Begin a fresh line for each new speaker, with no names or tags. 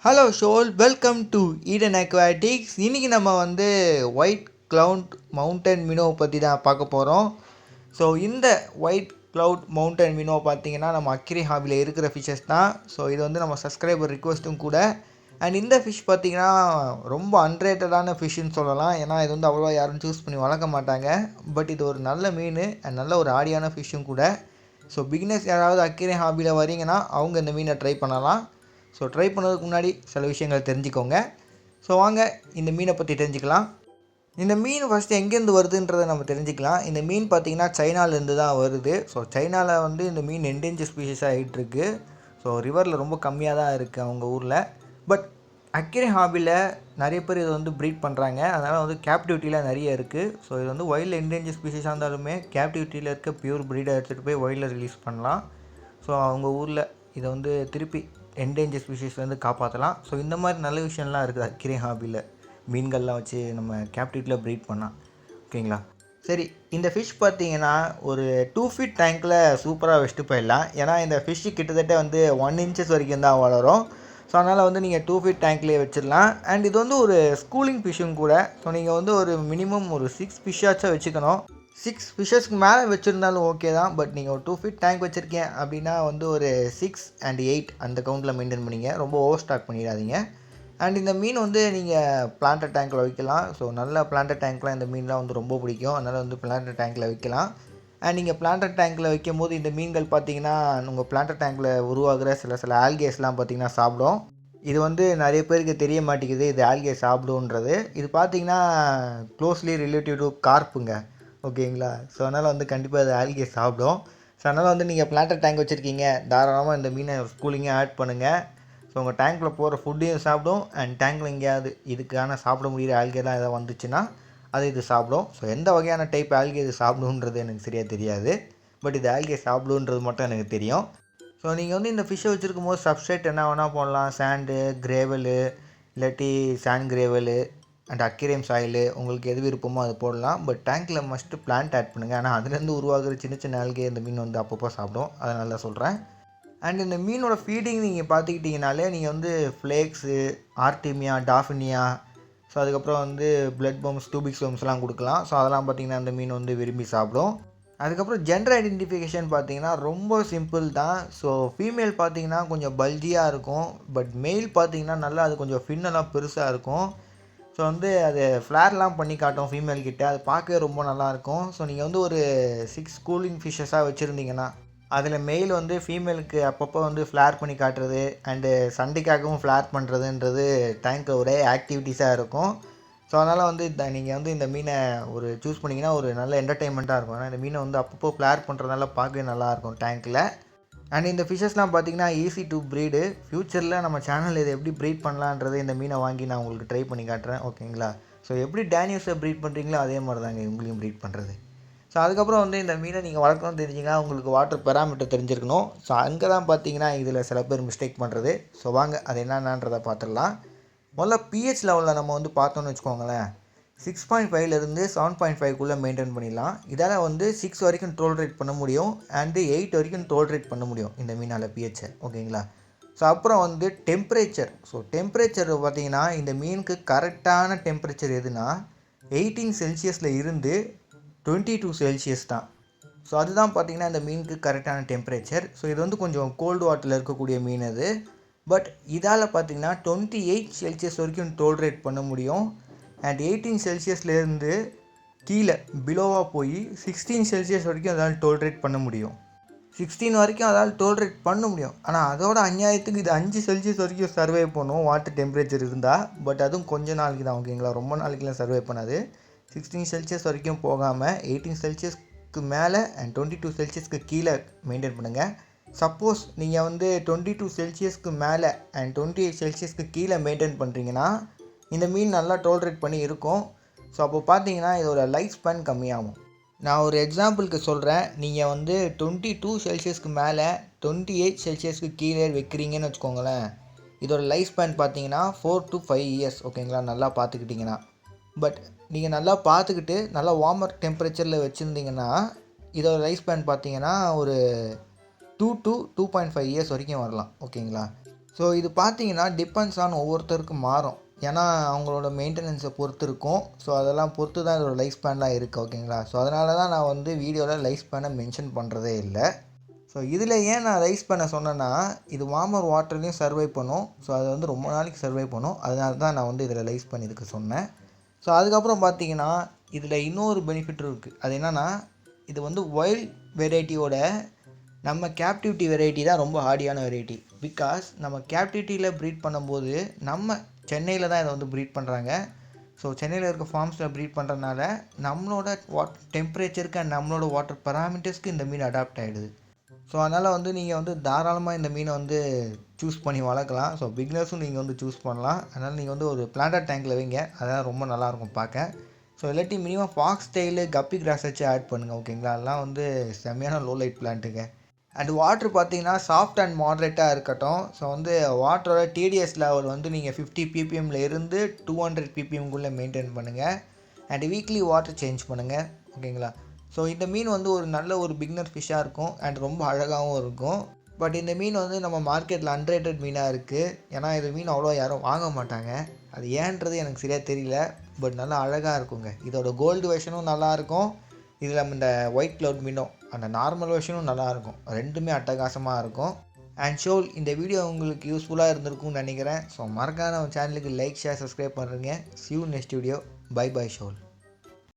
Hello shoal, welcome to Eden Aquatics. இன்றைக்கி நம்ம white cloud mountain மினோவை பற்றி தான் பார்க்க போகிறோம். ஸோ இந்த ஒயிட் க்ளவுட் மவுண்டன் மினோ பார்த்திங்கன்னா நம்ம அக்ரி ஹாபியில் இருக்கிற ஃபிஷ்ஷஸ் தான். ஸோ இது நம்ம சப்ஸ்கிரைபர் ரிக்வெஸ்ட்டும் கூட. அண்ட் இந்த ஃபிஷ் பார்த்திங்கன்னா ரொம்ப அன்ரேட்டடான ஃபிஷ்ஷுன்னு சொல்லலாம். ஏன்னா இது அவ்வளோவா யாரும் சூஸ் பண்ணி வளர்க்க மாட்டாங்க. பட் இது ஒரு நல்ல மீன் அண்ட் நல்ல ஒரு ஆடியான ஃபிஷ்ஷும் கூட. ஸோ பிகினர்ஸ் யாராவது அக்ரி ஹாபியில் வரீங்கன்னா அவங்க இந்த மீனை ட்ரை பண்ணலாம். ஸோ ட்ரை பண்ணுறதுக்கு முன்னாடி சில விஷயங்கள் தெரிஞ்சுக்கோங்க. ஸோ வாங்க இந்த மீனை பற்றி தெரிஞ்சுக்கலாம். இந்த மீன் ஃபஸ்ட்டு எங்கேருந்து வருதுன்றதை நம்ம தெரிஞ்சுக்கலாம். இந்த மீன் பார்த்திங்கன்னா சைனாலேருந்து தான் வருது. ஸோ சைனாவில் இந்த மீன் என்டேஞ்சர் ஸ்பீஷஸாக ஆகிட்டுருக்கு. ஸோ ரிவரில் ரொம்ப கம்மியாக தான் இருக்குது அவங்க ஊரில். பட் அக்ரி ஹாபியில் நிறைய பேர் இதை ப்ரீட் பண்ணுறாங்க. அதனால் கேப்டிவிட்டியில் நிறைய இருக்குது. ஸோ இது வைல்டில் என்டேஞ்சர் ஸ்பீஷஸாக இருந்தாலுமே கேப்டிவிட்டியில் இருக்க பியூர் ப்ரீடை எடுத்துகிட்டு போய் வைல்டில் ரிலீஸ் பண்ணலாம். ஸோ அவங்க ஊரில் இதை திருப்பி என்டேஞ்சர் ஸ்பீஷஸ்லேருந்து காப்பாற்றலாம். ஸோ இந்த மாதிரி நல்ல விஷயம்லாம் இருக்குது அக்ரி ஹாபியில். மீன்கள்லாம் வச்சு நம்ம கேப்டிவிட்டியில் ப்ரீட் பண்ணலாம். ஓகேங்களா? சரி, இந்த ஃபிஷ் பார்த்தீங்கன்னா ஒரு 2 feet டேங்க்கில் சூப்பராக வச்சுட்டு போயிடலாம். ஏன்னா இந்த ஃபிஷ்ஷு கிட்டத்தட்ட 1 inches வரைக்கும் தான் வளரும். ஸோ அதனால் நீங்கள் 2 feet டேங்க்லேயே வச்சிடலாம். அண்ட் இது ஒரு ஸ்கூலிங் ஃபிஷ்ஷும் கூட. ஸோ நீங்கள் ஒரு மினிமம் ஒரு 6 ஃபிஷ்ஷாச்சும் வச்சுக்கணும். 6 ஃபிஷ்ஷஸ்க்கு மேலே வச்சுருந்தாலும் ஓகே தான். பட் நீங்கள் ஒரு 2 feet டேங்க் வச்சுருக்கேன் அப்படின்னா ஒரு 6 and 8 அந்த கவுண்டில் மெயின்டைன் பண்ணிங்க. ரொம்ப ஓவர் ஸ்டாக் பண்ணிடாதீங்க. அண்ட் இந்த மீன் நீங்கள் பிளான்டட் டேங்க்கில் வைக்கலாம். ஸோ நல்ல பிளான்டட் டேங்க்லாம் இந்த மீன்லாம் ரொம்ப பிடிக்கும். அதனால் பிளான்டட் டேங்க்கில் வைக்கலாம். அண்ட் நீங்கள் பிளான்டட் டேங்க்கில் வைக்கும் போது இந்த மீன்கள் பார்த்தீங்கன்னா உங்கள் பிளான்டட் டேங்க்கில் உருவாகிற சில ஆல்கேஸ்லாம் பார்த்தீங்கன்னா சாப்பிடும். இது நிறைய பேருக்கு தெரிய மாட்டேங்குது இது ஆல்கே சாப்பிடுன்றது. இது பார்த்தீங்கன்னா க்ளோஸ்லி ரிலேட்டிவ் டு கார்ப்புங்க. ஓகேங்களா? ஸோ அதனால் கண்டிப்பாக அது ஆல்கே சாப்பிடும். ஸோ அதனால் நீங்கள் பிளான்டட் டேங்க் வச்சுருக்கீங்க, தாராளமாக இந்த மீனை ஸ்கூலிங்கே ஆட் பண்ணுங்கள். ஸோ உங்கள் டேங்க்கில் போகிற ஃபுட்டையும் சாப்பிடும். அண்ட் டேங்க்கில் எங்கேயாவது இதுக்கான சாப்பிட முடிகிற ஆல்கேலாம் எதாவது வந்துச்சுன்னா அது இது சாப்பிடும். ஸோ எந்த வகையான டைப் ஆல்கே இது சாப்பிடுன்றது எனக்கு சரியாக தெரியாது. பட் இது ஆல்கே சாப்பிடுன்றது மட்டும் எனக்கு தெரியும். ஸோ நீங்கள் இந்த ஃபிஷ்ஷை வச்சுருக்கும் போது சப்ஸ்ட்ரேட் என்ன வேணால் போடலாம். சாண்டு, கிரேவலு, இல்லாட்டி சாண்ட் கிரேவலு அண்ட் அக்வேரியம் சாயிலு, உங்களுக்கு எது விருப்பமோ அது போடலாம். பட் டேங்க்கில் மஸ்ட்டு பிளான்ட் ஆட் பண்ணுங்கள். ஆனால் அதுலேருந்து உருவாகிற சின்ன சின்ன ஆல்கே இந்த மீன் அப்பப்போ சாப்பிடும். அதனால தான் சொல்கிறேன். அண்ட் இந்த மீனோட ஃபீடிங் நீங்கள் பார்த்துக்கிட்டிங்கனாலே நீங்கள் ஃப்ளேக்ஸு, ஆர்டிமியா, டாஃபினியா, ஸோ அதுக்கப்புறம் பிளட் பம்ஸ், டூபிக்ஸ் பம்ஸ்லாம் கொடுக்கலாம். ஸோ அதெல்லாம் பார்த்திங்கன்னா அந்த மீன் விரும்பி சாப்பிடும். அதுக்கப்புறம் ஜெண்டர் ஐடென்டிஃபிகேஷன் பார்த்திங்கன்னா ரொம்ப சிம்பிள் தான். ஸோ ஃபீமேல் பார்த்திங்கன்னா கொஞ்சம் பல்ஜியாக இருக்கும். பட் மெயில் பார்த்திங்கன்னா நல்லா அது கொஞ்சம் ஃபின்னெல்லாம் பெருசாக இருக்கும். ஸோ அது ஃப்ளேர்லாம் பண்ணி காட்டும் ஃபீமேல் கிட்ட. அது பார்க்கவே ரொம்ப நல்லாயிருக்கும். ஸோ நீங்கள் ஒரு 6 ஸ்கூலிங் ஃபிஷ்ஷஸாக வச்சுருந்தீங்கன்னா அதில் மெயில் ஃபீமேலுக்கு அப்பப்போ ஃப்ளேர் பண்ணி காட்டுறது அண்டு சண்டைக்காகவும் ஃப்ளேர் பண்ணுறதுன்றது டேங்க்கில் ஒரே ஆக்டிவிட்டீஸாக இருக்கும். ஸோ அதனால் நீங்கள் இந்த மீனை சூஸ் பண்ணிங்கன்னா ஒரு நல்ல என்டர்டெயின்மெண்ட்டாக இருக்கும். ஏன்னா இந்த மீனை அப்பப்போ ஃப்ளேர் பண்ணுறதுனால பார்க்கவே நல்லாயிருக்கும் டேங்க்கில். அண்ட் இந்த ஃபிஷ்ஷஸ்லாம் பார்த்திங்கன்னா ஈஸி டு ப்ரீடு. ஃப்யூச்சரில் நம்ம சேனல் இதை எப்படி ப்ரீட் பண்ணலான்றதை இந்த மீனை வாங்கி நான் உங்களுக்கு ட்ரை பண்ணி காட்டுறேன். ஓகேங்களா? ஸோ எப்படி டேனியஸை ப்ரீட் பண்ணுறீங்களோ அதே மாதிரி தாங்க உங்களையும் ப்ரீட் பண்ணுறது. ஸோ அதுக்கப்புறம் இந்த மீனை நீங்கள் வளர்க்கணும்னு தெரிஞ்சிங்கன்னா உங்களுக்கு வாட்டர் பெராமீட்டர் தெரிஞ்சிருக்கணும். ஸோ அங்கே தான் பார்த்தீங்கன்னா இதில் சில பேர் மிஸ்டேக் பண்ணுறது. ஸோ வாங்க அது என்னன்றதை பார்த்துடலாம். முதல்ல pH லெவலில் நம்ம பார்த்தோன்னு வச்சுக்கோங்களேன். 6.5லேருந்து 7.5க்குள்ளே மெயின்டைன் பண்ணிடலாம். இதால் 6 வரைக்கும் டோலரேட் பண்ண முடியும். அண்டு 8 வரைக்கும் டோலரேட் பண்ண முடியும் இந்த மீனால் pH. ஓகேங்களா? ஸோ அப்புறம் டெம்பரேச்சர். ஸோ டெம்பரேச்சர் பார்த்திங்கன்னா இந்த மீனுக்கு கரெக்டான டெம்பரேச்சர் எதுனா 18 செல்சியஸில் இருந்து 22 செல்சியஸ் தான். ஸோ அதுதான் பார்த்திங்கன்னா இந்த மீனுக்கு கரெக்டான டெம்பரேச்சர். ஸோ இது கொஞ்சம் கோல்டு வாட்டரில் இருக்கக்கூடிய மீன் அது. பட் இதால் பார்த்திங்கன்னா 28 செல்சியஸ் வரைக்கும் டோலரேட் பண்ண முடியும். அண்ட் 18 செல்சியஸ்லேருந்து கீழே பிலோவாக போய் 16 செல்சியஸ் வரைக்கும் அதால் டோலரேட் பண்ண முடியும். 16 வரைக்கும் அதால் டோலரேட் பண்ண முடியும். ஆனால் அதோட அநியாயத்துக்கு இது 5 செல்சியஸ் வரைக்கும் சர்வே பண்ணும் வாட்டர் டெம்பரேச்சர் இருந்தால். பட் அதுவும் கொஞ்சம் நாளைக்கு தான். ஓகேங்களா? ரொம்ப நாளைக்குலாம் சர்வே பண்ணாது. 16 செல்சியஸ் வரைக்கும் போகாமல் 18 செல்சியஸ்க்கு மேலே அண்ட் 22 செல்சியஸ்க்கு கீழே மெயின்டைன் பண்ணுங்கள். சப்போஸ் நீங்கள் 22 செல்சியஸ்க்கு மேலே அண்ட் 28 செல்சியஸ்க்கு கீழே மெயின்டைன் பண்ணுறீங்கன்னா இந்த மீன் நல்லா டோலரேட் பண்ணி இருக்கும். ஸோ அப்போ பார்த்தீங்கன்னா இதோட லைஃப் ஸ்பேன் கம்மியாகும். நான் ஒரு எக்ஸாம்பிளுக்கு சொல்கிறேன். நீங்கள் 22 செல்சியஸ்க்கு மேலே 28 செல்சியஸ்க்கு கீழே வைக்கிறீங்கன்னு வச்சுக்கோங்களேன். இதோட லைஃப் ஸ்பேன் பார்த்தீங்கன்னா 4 to 5 years. ஓகேங்களா? நல்லா பார்த்துக்கிட்டிங்கன்னா. பட் நீங்கள் நல்லா பார்த்துக்கிட்டு நல்லா வார்மர் டெம்பரேச்சரில் வச்சுருந்தீங்கன்னா இதோட லைஃப் ஸ்பேன் பார்த்தீங்கன்னா ஒரு 2 to 2.5 years வரைக்கும் வரலாம். ஓகேங்களா? ஸோ இது பார்த்தீங்கன்னா டிபெண்ட்ஸ் ஆன் ஒவ்வொருத்தருக்கும் மாறும். ஏன்னா அவங்களோட மெயின்டெனன்ஸை பொறுத்து இருக்கும். ஸோ அதெல்லாம் பொறுத்து தான் இதோட லைஃப் ஸ்பேன்லாம் இருக்குது ஓகேங்களா. ஸோ அதனால தான் நான் வந்து வீடியோவில் லைஃப் ஸ்பேனை மென்ஷன் பண்ணுறதே இல்லை. ஸோ இதில் ஏன் நான் ரைஸ் பண்ண சொன்னேன்னா, இது வார்மர் வாட்டர்லேயும் சர்வை பண்ணும். ஸோ அது வந்து ரொம்ப நாளைக்கு சர்வை பண்ணும். அதனால தான் நான் வந்து இதில் ரைஸ் பண்ணியிருக்க சொன்னேன். ஸோ அதுக்கப்புறம் பார்த்தீங்கன்னா இதில் இன்னொரு பெனிஃபிட் இருக்குது. அது என்னென்னா, இது வந்து வைல்ட் வெரைட்டியோட நம்ம கேப்டிவிட்டி வெரைட்டி தான் ரொம்ப ஹார்டியான வெரைட்டி. பிகாஸ் நம்ம கேப்டிவிட்டியில் ப்ரீட் பண்ணும்போது நம்ம சென்னையில் தான் இதை வந்து ப்ரீட் பண்ணுறாங்க. ஸோ சென்னையில் இருக்க ஃபார்ம்ஸில் ப்ரீட் பண்ணுறதுனால நம்மளோட டெம்பரேச்சருக்கு அண்ட் நம்மளோட வாட்டர் பராமீட்டர்ஸ்க்கு இந்த மீன் அடாப்ட் ஆகிடுது. ஸோ அதனால் வந்து நீங்கள் வந்து தாராளமாக இந்த மீனை வந்து சூஸ் பண்ணி வளர்க்கலாம். ஸோ பிக்னர்ஸும் நீங்கள் வந்து சூஸ் பண்ணலாம். அதனால் நீங்கள் வந்து ஒரு பிளான்டட் டேங்க்கில் வைங்க. அதெல்லாம் ரொம்ப நல்லாயிருக்கும் பார்க்க. ஸோ இல்லாட்டி மினிமம் ஃபாக்ஸ் ஸ்டைலு கப்பி கிராஸ் வச்சு ஆட் பண்ணுங்கள் ஓகேங்களா. அதெல்லாம் வந்து செம்மையான லோ லைட் பிளான்ட்டுங்க. அண்ட் வாட்ரு பார்த்தீங்கன்னா சாஃப்ட் அண்ட் மாட்ரேட்டாக இருக்கட்டும். ஸோ வந்து வாட்டரோட டிடிஎஸ் லெவல் வந்து நீங்கள் 50 ppmல இருந்து 200 ppmக்குள்ளே மெயின்டைன் பண்ணுங்கள். அண்ட் வீக்லி வாட்டர் சேஞ்ச் பண்ணுங்கள் ஓகேங்களா. ஸோ இந்த மீன் வந்து ஒரு நல்ல ஒரு பிகினர் ஃபிஷ்ஷாக இருக்கும் அண்ட் ரொம்ப அழகாகவும் இருக்கும். பட் இந்த மீன் வந்து நம்ம மார்க்கெட்டில் அன்ரேட்டட் மீனாக இருக்குது. ஏன்னா இந்த மீன் அவ்வளோ யாரும் வாங்க மாட்டாங்க. அது ஏன்றது எனக்கு சரியாக தெரியல. பட் நல்லா அழகாக இருக்குங்க. இதோட கோல்டு வெர்ஷனும் நல்லாயிருக்கும். இதில் இந்த ஒயிட் க்ளவுட் மீனும் அந்த நார்மல் வெர்ஷனும் நல்லாயிருக்கும். ரெண்டுமே அட்டகாசமாக இருக்கும். அண்ட் ஷோல் இந்த வீடியோ உங்களுக்கு யூஸ்ஃபுல்லாக இருந்திருக்கும்னு நினைக்கிறேன். ஸோ மறக்காம நம்ம சேனலுக்கு லைக் ஷேர் சப்ஸ்கிரைப் பண்ணுறீங்க. see you next video. Bye ஷோல்.